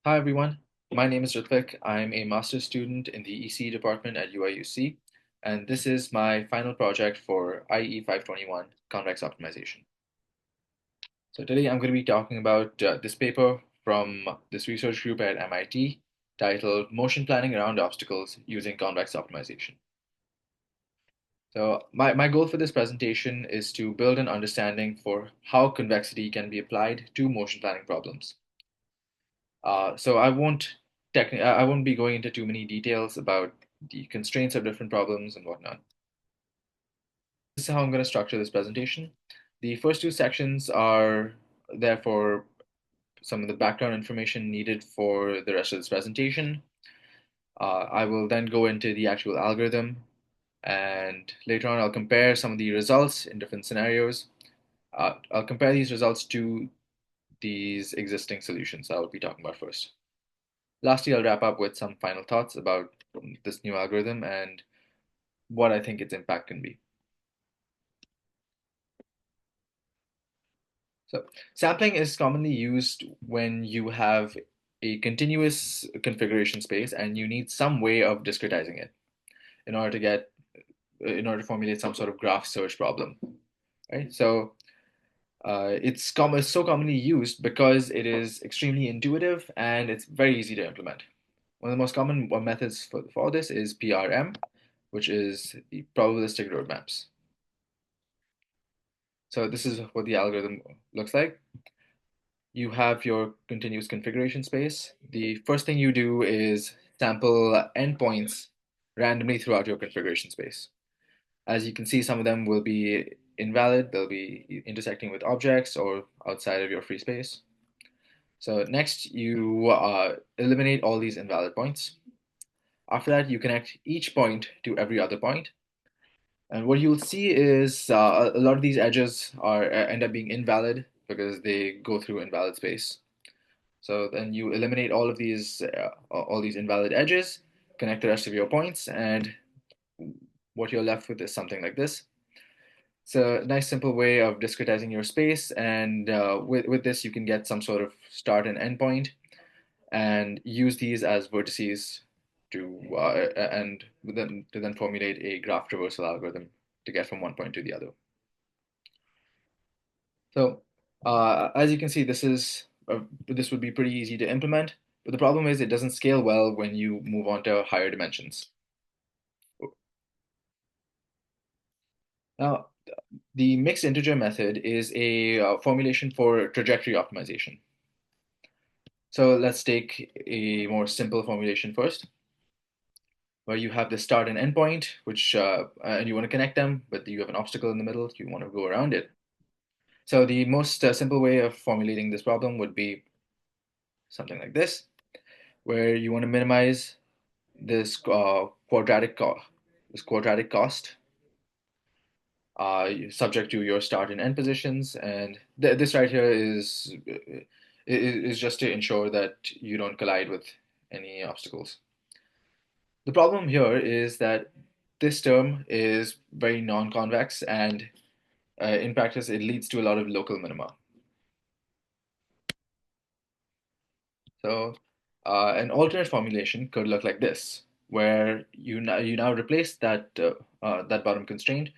Hi everyone, my name is Ritvik. I'm a master's student in the EC department at UIUC, and this is my final project for IE 521 Convex Optimization. So today I'm going to be talking about this paper from this research group at MIT titled Motion Planning Around Obstacles Using Convex Optimization. So my goal for this presentation is to build an understanding for how convexity can be applied to motion planning problems. So I won't be going into too many details about the constraints of different problems and whatnot. This is how I'm going to structure this presentation. The first two sections are there for some of the background information needed for the rest of this presentation. I will then go into the actual algorithm, and later on I'll compare some of the results in different scenarios. I'll compare these results to these existing solutions I will be talking about first. Lastly, I'll wrap up with some final thoughts about this new algorithm and what I think its impact can be. So, sampling is commonly used when you have a continuous configuration space and you need some way of discretizing it in order to in order to formulate some sort of graph search problem, right? So, it's so commonly used because it is extremely intuitive and it's very easy to implement. One of the most common methods for this is PRM, which is the probabilistic roadmaps. So this is what the algorithm looks like. You have your continuous configuration space. The first thing you do is sample endpoints randomly throughout your configuration space. As you can see, some of them will be invalid. They'll be intersecting with objects or outside of your free space. So next, you eliminate all these invalid points. After that, you connect each point to every other point. And what you'll see is a lot of these edges end up being invalid because they go through invalid space. So then you eliminate all these invalid edges, connect the rest of your points, and what you're left with is something like this. It's a nice simple way of discretizing your space, and with this you can get some sort of start and end point, and use these as vertices to then formulate a graph traversal algorithm to get from one point to the other. So as you can see, this would be pretty easy to implement, but the problem is it doesn't scale well when you move on to higher dimensions. Now, the mixed integer method is a formulation for trajectory optimization. So let's take a more simple formulation first, where you have the start and end point, and you want to connect them, but you have an obstacle in the middle, you want to go around it. So the most simple way of formulating this problem would be something like this, where you want to minimize this quadratic cost subject to your start and end positions, and this right here is just to ensure that you don't collide with any obstacles. The problem here is that this term is very non-convex, and in practice it leads to a lot of local minima. So an alternate formulation could look like this, where you now replace that bottom constraint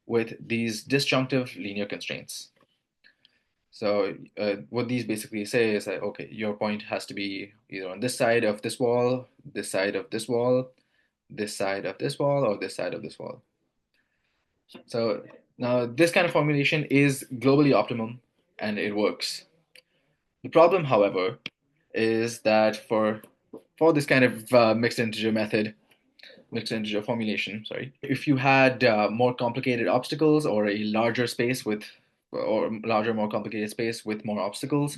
with these disjunctive linear constraints. So what these basically say is that, okay, your point has to be either on this side of this wall, this side of this wall, this side of this wall, or this side of this wall. So now this kind of formulation is globally optimum and it works. The problem, however, is that for this kind of mixed integer formulation, sorry, if you had more complicated obstacles or a larger space or larger, more complicated space with more obstacles,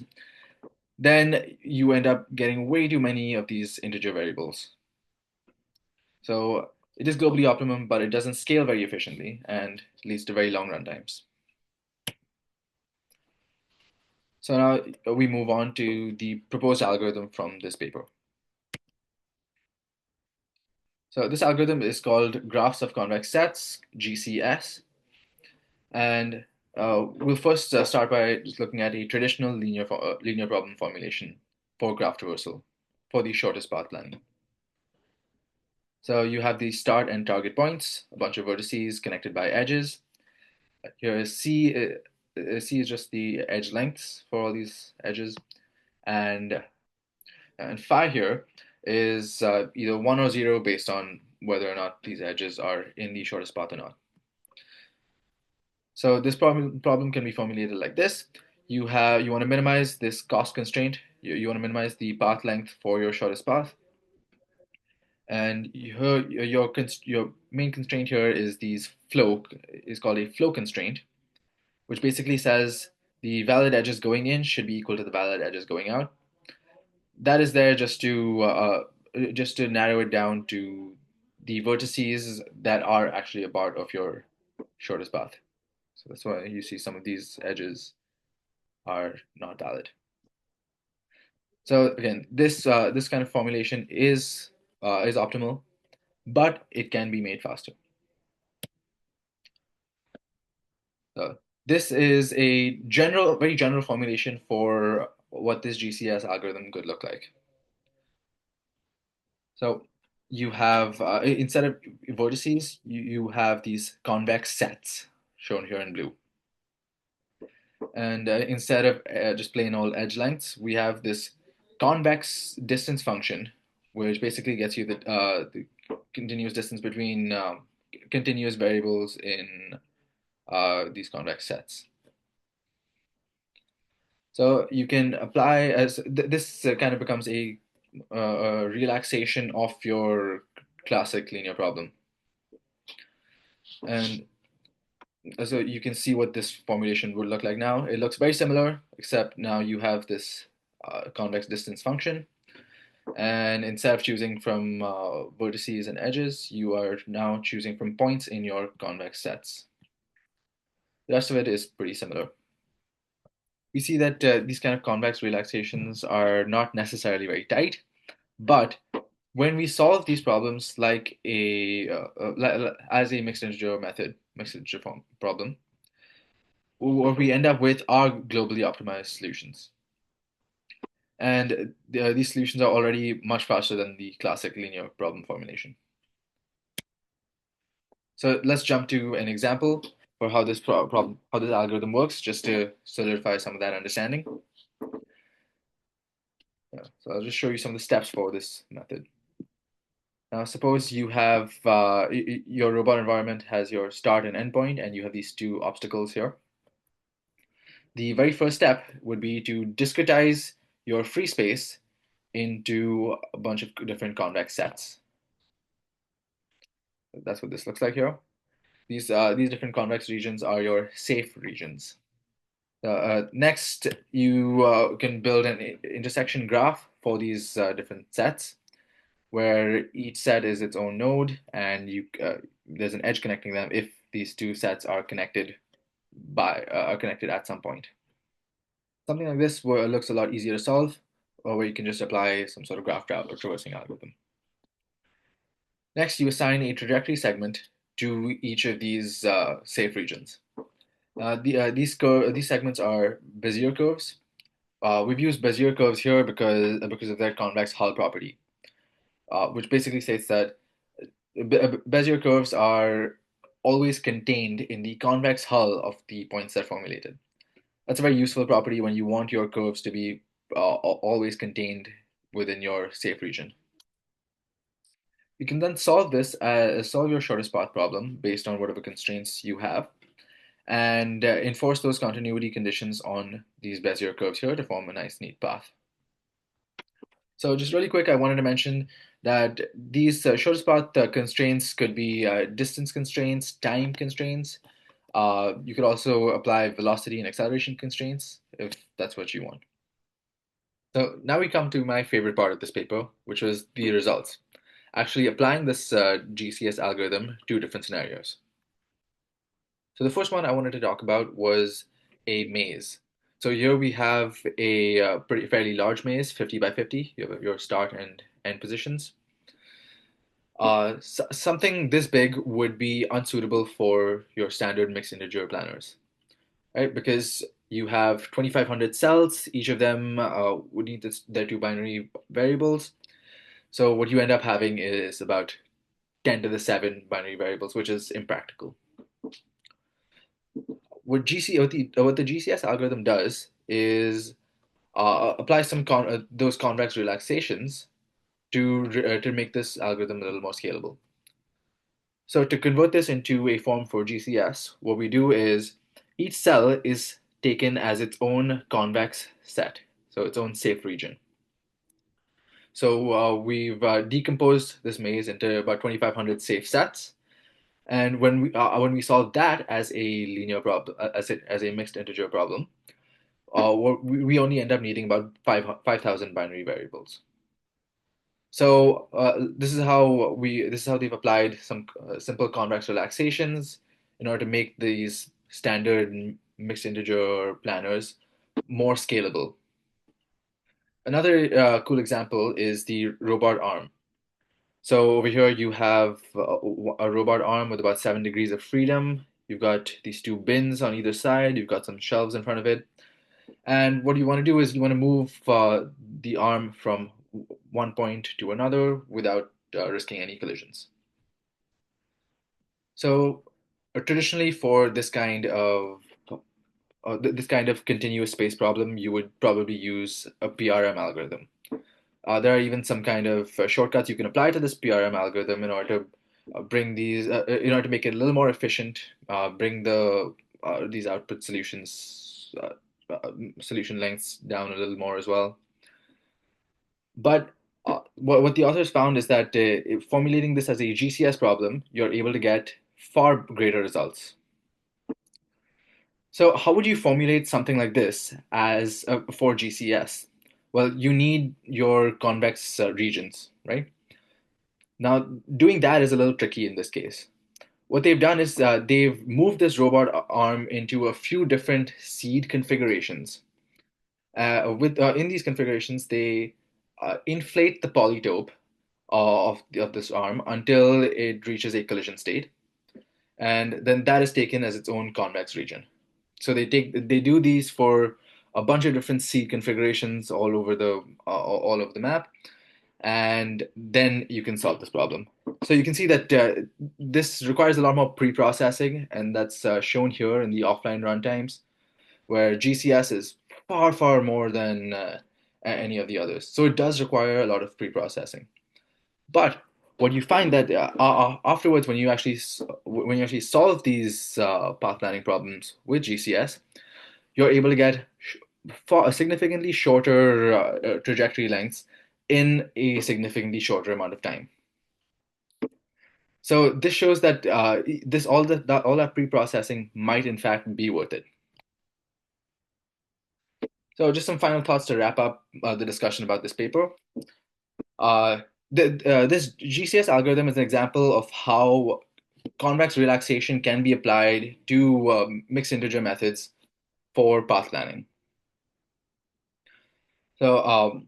then you end up getting way too many of these integer variables. So it is globally optimum, but it doesn't scale very efficiently and leads to very long runtimes. So now we move on to the proposed algorithm from this paper. So this algorithm is called Graphs of Convex Sets, GCS. And we'll first start by just looking at a traditional linear problem formulation for graph traversal. for the shortest path planning. So you have the start and target points, a bunch of vertices connected by edges. Here is C. C is just the edge lengths for all these edges, and phi here is either 1 or 0 based on whether or not these edges are in the shortest path or not. So this problem can be formulated like this. You want to minimize this cost constraint. You want to minimize the path length for your shortest path. And your main constraint here is called a flow constraint, which basically says the valid edges going in should be equal to the valid edges going out. That is there just to narrow it down to the vertices that are actually a part of your shortest path. So that's why you see some of these edges are not valid. So again, this kind of formulation is optimal, but it can be made faster. So this is a very general formulation for what this GCS algorithm could look like. So you have instead of vertices, you have these convex sets shown here in blue. And instead of just plain old edge lengths, we have this convex distance function, which basically gets you the continuous distance between continuous variables in these convex sets. So you can apply this kind of becomes a relaxation of your classic linear problem. And so you can see what this formulation would look like now. It looks very similar, except now you have this convex distance function. And instead of choosing from vertices and edges, you are now choosing from points in your convex sets. The rest of it is pretty similar. We see that these kind of convex relaxations are not necessarily very tight, but when we solve these problems like as a mixed integer problem, what we end up with are globally optimized solutions. And these solutions are already much faster than the classic linear problem formulation. So let's jump to an example for how this algorithm works, just to solidify some of that understanding. Yeah, so I'll just show you some of the steps for this method. Now, suppose you have your robot environment has your start and endpoint, and you have these two obstacles here. The very first step would be to discretize your free space into a bunch of different convex sets. That's what this looks like here. These different convex regions are your safe regions. Next, you can build an intersection graph for these different sets, where each set is its own node, and there's an edge connecting them if these two sets are connected at some point. Something like this looks a lot easier to solve, or where you can just apply some sort of graph route or traversing algorithm. Next, you assign a trajectory segment to each of these safe regions. These segments are Bezier curves. We've used Bezier curves here because of their convex hull property, which basically states that Bezier curves are always contained in the convex hull of the points that are formulated. That's a very useful property when you want your curves to be always contained within your safe region. You can then solve your shortest path problem based on whatever constraints you have, and enforce those continuity conditions on these Bezier curves here to form a nice, neat path. So just really quick, I wanted to mention that these shortest path constraints could be distance constraints, time constraints. You could also apply velocity and acceleration constraints if that's what you want. So now we come to my favorite part of this paper, which was the results. Actually applying this GCS algorithm to different scenarios. So the first one I wanted to talk about was a maze. So here we have a fairly large maze, 50 by 50. You have your start and end positions. Something this big would be unsuitable for your standard mixed integer planners, right? Because you have 2,500 cells. Each of them would need their two binary variables. So what you end up having is about 10 to the 7 binary variables, which is impractical. What the GCS algorithm does is apply those convex relaxations to make this algorithm a little more scalable. So to convert this into a form for GCS, what we do is each cell is taken as its own convex set, so its own safe region. So we've decomposed this maze into about 2,500 safe sets, and when we solve that as a linear problem, as a mixed integer problem, we only end up needing about 5,000 binary variables. So this is how they've applied some simple convex relaxations in order to make these standard mixed integer planners more scalable. Another cool example is the robot arm. So over here you have a robot arm with about 7 degrees of freedom. You've got these two bins on either side. You've got some shelves in front of it. And what you want to do is you want to move the arm from one point to another without risking any collisions. So traditionally for this kind of continuous space problem, you would probably use a PRM algorithm. There are even some kind of shortcuts you can apply to this PRM algorithm in order to in order to make it a little more efficient, bring these output solution lengths down a little more as well. But what the authors found is that formulating this as a GCS problem, you're able to get far greater results. So how would you formulate something like this as for GCS? Well, you need your convex regions, right? Now, doing that is a little tricky in this case. What they've done is they've moved this robot arm into a few different seed configurations. In these configurations, they inflate the polytope of this arm until it reaches a collision state, and then that is taken as its own convex region. So they do these for a bunch of different seed configurations all over the map, and then you can solve this problem. So you can see that this requires a lot more pre-processing, and that's shown here in the offline runtimes, where GCS is far more than any of the others. So it does require a lot of pre-processing. But what you find that afterwards, when you actually solve these path planning problems with GCS, you're able to get significantly shorter trajectory lengths in a significantly shorter amount of time. So this shows that all that pre-processing might in fact be worth it. So just some final thoughts to wrap up the discussion about this paper. This GCS algorithm is an example of how convex relaxation can be applied to mixed integer methods for path planning. So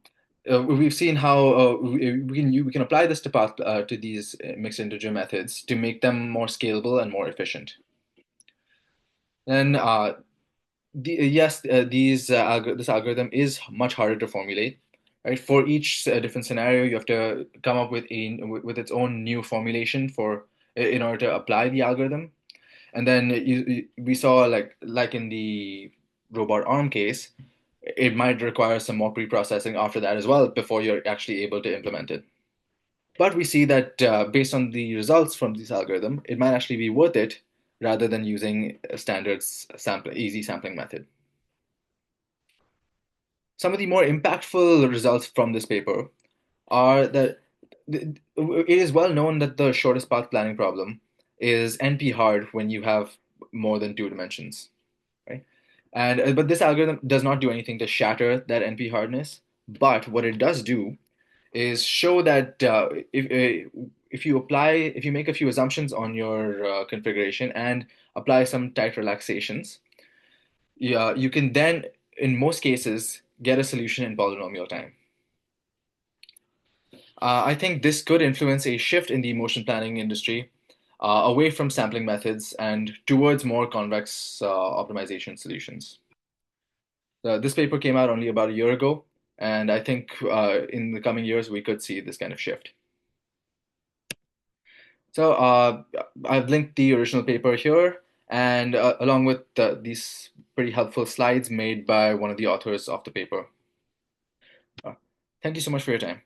we've seen how we can apply this to these mixed integer methods to make them more scalable and more efficient. And this algorithm is much harder to formulate. Right, for each different scenario, you have to come up with its own new formulation in order to apply the algorithm. And then we saw like in the robot arm case, it might require some more pre-processing after that as well before you're actually able to implement it. But we see that based on the results from this algorithm, it might actually be worth it rather than using a standard easy sampling method. Some of the more impactful results from this paper are that it is well known that the shortest path planning problem is NP hard when you have more than 2 dimensions, right? And but this algorithm does not do anything to shatter that NP hardness. But what it does do is show that if you make a few assumptions on your configuration and apply some tight relaxations, yeah, you can then, in most cases, get a solution in polynomial time. I think this could influence a shift in the motion planning industry away from sampling methods and towards more convex optimization solutions. This paper came out only about a year ago, And I think in the coming years, we could see this kind of shift. So I've linked the original paper here, and along with these pretty helpful slides made by one of the authors of the paper. Uh, Thank you so much for your time.